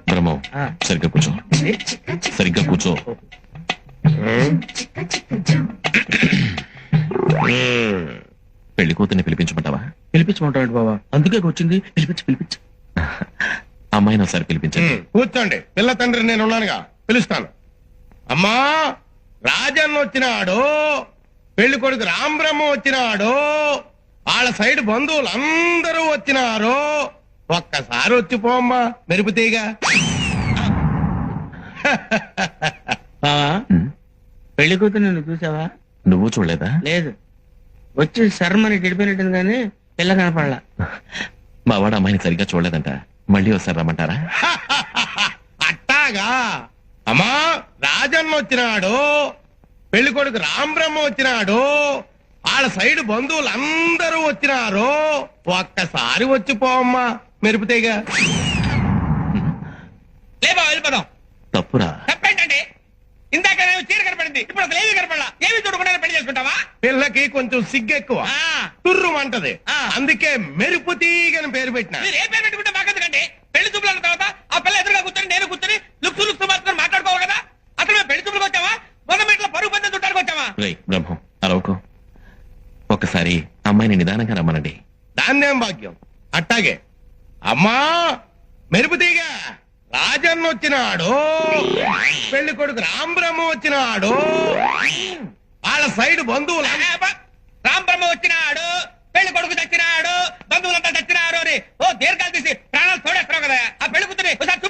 బ్రహ్మం సరిగ్గా కూర్చో, సరిగ్గా కూర్చో. పెళ్లి కూతుర్ని పిలిపించమంటావా? పిలిపించమంటాడు బాబా, అందుకే వచ్చింది. పిలిపించు. అమ్మాయిని ఒకసారి పిలిపించండి. కూర్చోండి, పిల్ల తండ్రి నేను ఉన్నానుగా, పిలుస్తాను. అమ్మా, రాజన్న వచ్చినాడు, పెళ్లి కొడుకు రాంబ్రహ్మ వచ్చినాడు, వాళ్ళ సైడ్ బంధువులు అందరూ వచ్చినారు. ఒక్కసారి వచ్చిపోమ్మా మెరుపుతీగా. బావా, పెళ్లి కూతురు నిన్ను చూసావా? నువ్వు చూడలేదా? లేదు, వచ్చి శర్మని గడిపోయినట్టుంది కానీ పిల్ల కనపడలా. మా వాడు అమ్మాయిని సరిగ్గా చూడలేదంట, మళ్ళీ ఒకసారి రమ్మంటారా? అట్టాగా. అమ్మా, రాజన్న వచ్చినాడు, పెళ్లి కొడుకు రాంబ్రహ్మ వచ్చినాడు, వాళ్ళ సైడ్ బంధువులు అందరూ వచ్చినారు. ఒక్కసారి వచ్చిపోమ్మా మెరుపుతీగా. లేబా వెళ్ళిపోదాం. తప్పురా. తప్పేంటండి? ఇందాక చీర కనపడింది, ఇప్పుడు అసలు ఏమీ కనపడలా. ఏమి చూడకుండా పెళ్లి చేసుకుంటావా? పిల్లకి కొంచెం సిగ్గెక్కువ, తుర్రు అంటది, అందుకే మెరుపు తీగని పేరు పెట్టిన. మీరు ఏ పేరు పెట్టుకుంటే మాకెందుకండి? పెళ్లి చూపులు అన్న తర్వాత ఆ పిల్ల ఎదురుగా కూర్చొని నేను కూర్చొని లుక్స్ మాత్రం మాట్లాడుకోవాలి కదా. అసలు మేము పెళ్లి చూపులకు వచ్చావా, మొదటి మీట్లో పరుగు పందెం చుట్టానికి వచ్చావా? రేయ్ బ్రహ్మం, అరవకు. ఒక్కసారి అమ్మాయిని నిదానంగా రమ్మనండి. దాన్నేం భాగ్యం. అట్టాగే. అమ్మా, మెరుపు తీగ, రాజన్న వచ్చినాడు, పెళ్లి కొడుకు రాంబ్రహ్మ వచ్చినాడు, వాళ్ళ సైడ్ బంధువులు రాంబ్రహ్మ వచ్చినాడు, పెళ్లి కొడుకు చచ్చినాడు, బంధువులంతా చచ్చినారు అని ఓ దీర్ఘాలు తీసి ప్రాణాలు తోడేస్తున్నావు కదా. ఆ పెళ్లి కూతురి ఒకసారి